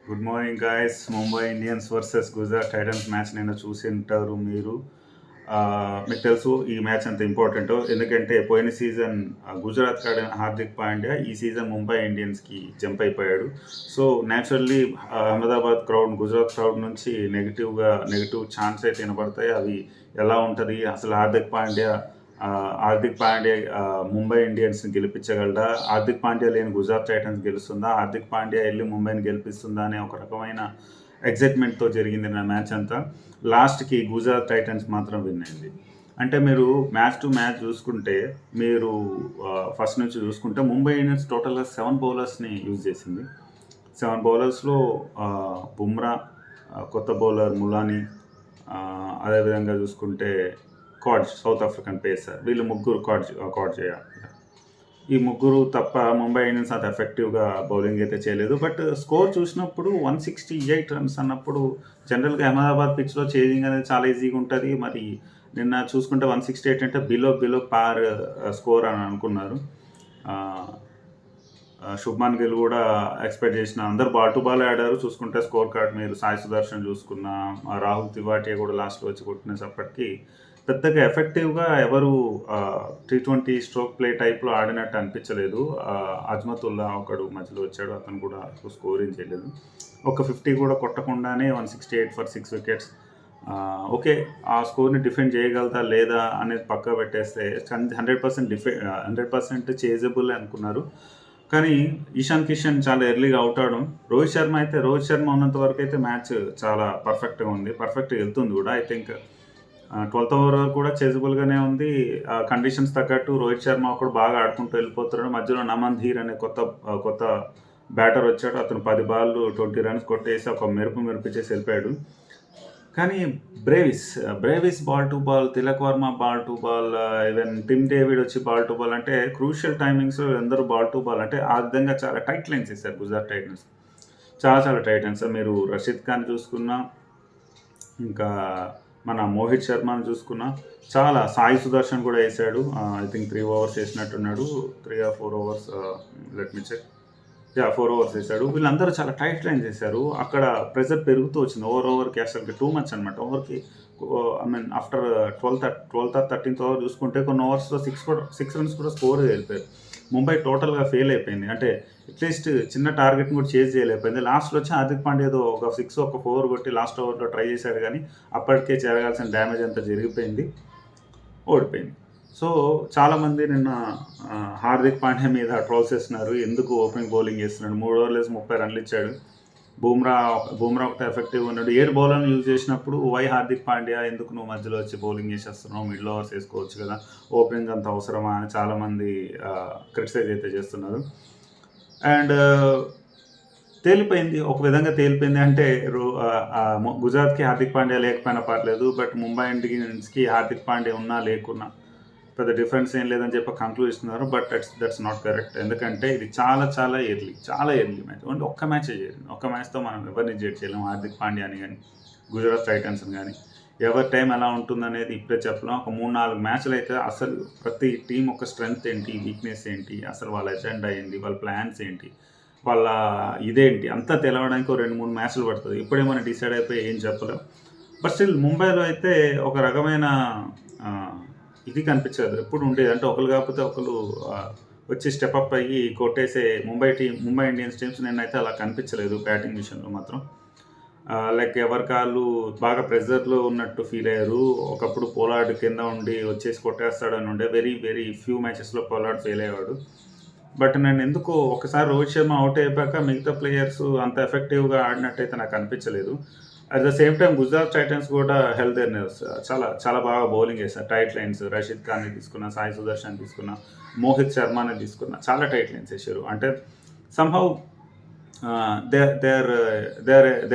Good morning guys. Mumbai Indians versus Gujarat Titans match నిన్న చూసి ఉంటారు మీరు. మీకు తెలుసు ఈ మ్యాచ్ అంత ఇంపార్టెంట్ ఎందుకంటే పోయిన సీజన్ గుజరాత్ ఆడిన హార్దిక్ పాండ్యా ఈ సీజన్ ముంబై ఇండియన్స్కి జంప్ అయిపోయాడు. So naturally Ahmedabad crowd Gujarat crowd నుంచి నెగిటివ్ ఛాన్స్ అయితే వినపడతాయి. అవి ఎలా ఉంటుంది, అసలు హార్దిక్ పాండ్యా ముంబై ఇండియన్స్ని గెలిపించగలడా, హార్దిక్ పాండ్యా లేని గుజరాత్ టైటన్స్ గెలుస్తుందా, హార్దిక్ పాండ్యా వెళ్ళి ముంబైని గెలిపిస్తుందా అనే ఒక రకమైన ఎగ్జైట్మెంట్తో జరిగింది నా మ్యాచ్ అంతా. లాస్ట్కి గుజరాత్ టైటన్స్ మాత్రం విన్ అయింది. అంటే మీరు మ్యాచ్ టు మ్యాచ్ చూసుకుంటే, మీరు ఫస్ట్ నుంచి చూసుకుంటే ముంబై ఇండియన్స్ టోటల్గా 7 బౌలర్స్ని యూజ్ చేసింది. 7 బౌలర్స్లో బుమ్రా, కొత్త బౌలర్ ములానీ, అదేవిధంగా చూసుకుంటే సౌత్ ఆఫ్రికన్ పేసర్, వీళ్ళు ముగ్గురు కాడ్ చేయాలి. ఈ ముగ్గురు తప్ప ముంబై ఇండియన్స్ అంత ఎఫెక్టివ్గా బౌలింగ్ అయితే చేయలేదు. బట్ స్కోర్ చూసినప్పుడు 168 రన్స్ అన్నప్పుడు జనరల్గా అహ్మదాబాద్ పిచ్లో చేజింగ్ అనేది చాలా ఈజీగా ఉంటుంది. మరి నిన్న చూసుకుంటే 168 అంటే బిలో పార్ స్కోర్ అని అనుకున్నారు. శుభ్మాన్ గిల్ కూడా ఎక్స్పెక్ట్ చేసిన అందరు బాల్ టు బాల్ ఆడారు. చూసుకుంటే స్కోర్ కార్డ్ మీరు సాయి సుదర్శన్ చూసుకున్న, రాహుల్ తివాటియా కూడా లాస్ట్లో వచ్చి కొట్టినేసప్పటికీ పెద్దగా ఎఫెక్టివ్గా ఎవరు T20 స్ట్రోక్ ప్లే టైప్లో ఆడినట్టు అనిపించలేదు. అజ్మతుల్లా ఒకడు మధ్యలో వచ్చాడు, అతను కూడా స్కోరింగ్ చేయలేదు. ఒక 50 కూడా కొట్టకుండానే 168 ఫర్ 6 వికెట్స్. ఓకే, ఆ స్కోర్ని డిఫెండ్ చేయగలుగుతా లేదా అనేది పక్క పెట్టేస్తే 100% చేజబుల్ అనుకున్నారు. కానీ ఇషాన్ కిషన్ చాలా ఎర్లీగా అవుట్ అవడం, రోహిత్ శర్మ ఉన్నంత వరకు అయితే మ్యాచ్ చాలా పర్ఫెక్ట్గా ఉంది, పర్ఫెక్ట్గా వెళ్తుంది కూడా. ఐ థింక్ 12th ఓవర్ వరకు కూడా చేజబుల్గానే ఉంది. కండిషన్స్ తగ్గట్టు రోహిత్ శర్మ ఒకడు బాగా ఆడుకుంటూ వెళ్ళిపోతున్నాడు. మధ్యలో నమన్ ధీర్ అనే కొత్త బ్యాటర్ వచ్చాడు. అతను 10 బాల్ 20 రన్స్ కొట్టేసి ఒక మెరిపించేసి వెళ్ళిపోయాడు. కానీ Brevis ball to ball, Tilak Varma ball to ball, even Tim David వచ్చి బాల్ టు బాల్, అంటే క్రూషియల్ టైమింగ్స్ అందరూ బాల్ టు బాల్, అంటే ఆ విధంగా చాలా టైట్ లైన్స్ ఇస్తారు గుజరాత్ టైటన్స్. చాలా టైట్ లైన్స్. మీరు రషీద్ ఖాన్ చూసుకున్నా, ఇంకా మన మోహిత్ శర్మని చూసుకున్నా, చాలా సాయి సుదర్శన్ కూడా వేసాడు. ఐ థింక్ 3 ఓవర్స్ వేసినట్టున్నాడు, 3 or 4 overs, let me check. 4 overs వేసాడు. వీళ్ళందరూ చాలా టైట్ లైన్స్ వేశారు. అక్కడ ప్రెజర్ పెరుగుతూ వచ్చింది ఓవర్కి. అసలు టూ మచ్ అనమాట ఓవర్కి. I mean after 12th or 13th over చూసుకుంటే కొన్ని ఓవర్స్లో 6 రన్స్ కూడా స్కోర్ వెళ్ళిపోయారు. ముంబై టోటల్గా ఫెయిల్ అయిపోయింది. అంటే అట్లీస్ట్ చిన్న టార్గెట్ని కూడా చేజ్ చేయలేకపోయింది. లాస్ట్లో వచ్చి హార్దిక్ పాండ్యా ఏదో ఒక 6 ఒక 4 కొట్టి లాస్ట్ ఓవర్లో ట్రై చేశాడు, కానీ అప్పటికే జరగాల్సిన డ్యామేజ్ అంతా జరిగిపోయింది, ఓడిపోయింది. సో చాలామంది నిన్న హార్దిక్ పాండ్యా మీద ట్రోల్స్ చేస్తున్నారు, ఎందుకు ఓపెనింగ్ బౌలింగ్ చేస్తున్నాడు, 3 ఓవర్లు వేసి 30 రన్లు ఇచ్చాడు. బూమ్రా ఒకటి ఎఫెక్టివ్గా ఉన్నాడు. 7 బౌలర్లు యూజ్ చేసినప్పుడు వై హార్దిక్ పాండ్యా ఎందుకు నువ్వు మధ్యలో వచ్చి బౌలింగ్ చేసేస్తున్నావు, మిడిల్ ఓవర్స్ వేసుకోవచ్చు కదా, ఓపెనింగ్ అంత అవసరమా అని చాలామంది క్రిటిసైజ్ అయితే చేస్తున్నారు. అండ్ ఒక విధంగా తేలిపోయింది. అంటే గుజరాత్కి హార్దిక్ పాండ్యా లేకపోయినా పర్లేదు, బట్ ముంబై ఇండియన్స్కి హార్దిక్ పాండ్యా ఉన్నా లేకున్నా పెద్ద డిఫరెన్స్ ఏం లేదని చెప్పి కంక్లూడ్ ఇస్తున్నారు. But that's not correct. ఎందుకంటే ఇది చాలా ఎర్లీ మ్యాచ్. అంటే ఒక్క మ్యాచే చేయండి, ఒక్క మ్యాచ్తో మనం ఎవరిని జడ్జ్ చేయలేము. హార్దిక్ పాండ్యాని కానీ గుజరాత్ టైటన్స్ని కానీ ఎవరి టైం ఎలా ఉంటుందనేది ఇప్పుడే చెప్పలేం. ఒక 3-4 మ్యాచ్లు అయితే అసలు ప్రతి టీం ఒక స్ట్రెంగ్త్ ఏంటి, వీక్నెస్ ఏంటి, అసలు వాళ్ళ ఎజెండా ఏంటి, వాళ్ళ ప్లాన్స్ ఏంటి, వాళ్ళ ఇదేంటి అంతా తెలవడానికి 2-3 మ్యాచ్లు పడుతుంది. ఇప్పుడే మనం డిసైడ్ అయిపోయి ఏం చెప్పలేం. బట్ స్టిల్ ముంబైలో అయితే ఒక రకమైన ఇది కనిపించదు, ఎప్పుడు ఉండేది. అంటే ఒకరు కాకపోతే ఒకరు వచ్చి స్టెప్అప్ అయ్యి కొట్టేసే ముంబై ఇండియన్స్ టీమ్స్ నేనైతే అలా కనిపించలేదు బ్యాటింగ్ విషయంలో మాత్రం. లైక్ ఎవరికాళ్ళు బాగా ప్రెజర్లో ఉన్నట్టు ఫీల్ అయ్యారు. ఒకప్పుడు పోలార్డ్ కింద ఉండి వచ్చేసి కొట్టేస్తాడని ఉండే, వెరీ ఫ్యూ మ్యాచెస్లో పోలార్డ్ ఫెయిల్ అయ్యేవాడు. బట్ నేను ఎందుకో ఒకసారి రోహిత్ శర్మ అవుట్ అయిపోయాక మిగతా ప్లేయర్స్ అంత ఎఫెక్టివ్గా ఆడినట్టయితే నాకు అనిపించలేదు. At the same time Gujarat Titans కూడా హెల్త్ చాలా బాగా బౌలింగ్ చేశారు. టైట్ లైన్స్, రషీద్ ఖాన్ని తీసుకున్న, సాయి సుదర్శన్ తీసుకున్న, మోహిత్ శర్మని తీసుకున్న, చాలా టైట్ లైన్స్ వేసారు. అంటే somehow they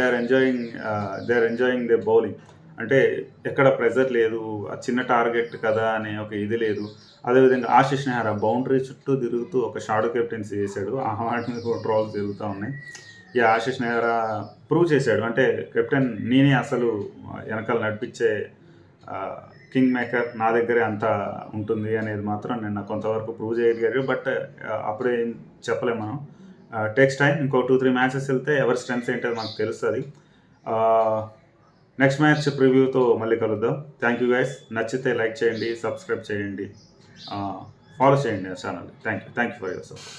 are enjoying their bowling. అంటే ఎక్కడ ప్రెజర్ లేదు, ఆ చిన్న టార్గెట్ కదా అనే ఒక ఇది లేదు. అదేవిధంగా ఆశిష్ నెహ్రా బౌండరీ చుట్టూ తిరుగుతూ ఒక షాడో కెప్టెన్సీ చేశాడు. ఆ వాటి మీద కూడా ట్రోల్స్ జరుగుతూ ఉన్నాయి. ఈ ఆశిష్ నెహ్రా ప్రూవ్ చేశాడు, అంటే కెప్టెన్ నేనే అసలు వెనకాల నడిపించే కింగ్ మేకర్, నా దగ్గరే అంత ఉంటుంది అనేది మాత్రం నిన్న కొంతవరకు ప్రూవ్ చేయగలిగాడు. బట్ అప్పుడేం చెప్పలేము మనం. Takes time. ఇంకో 2-3 మ్యాచెస్ వెళ్తే ఎవరి స్ట్రెంగ్స్ ఏంటో మనకు తెలుస్తుంది. నెక్స్ట్ మ్యాచ్ ప్రివ్యూతో మళ్ళీ కలుద్దాం. Thank you guys. నచ్చితే లైక్ చేయండి, సబ్స్క్రైబ్ చేయండి, ఫాలో చేయండి ఆ channel. Thank you for your support.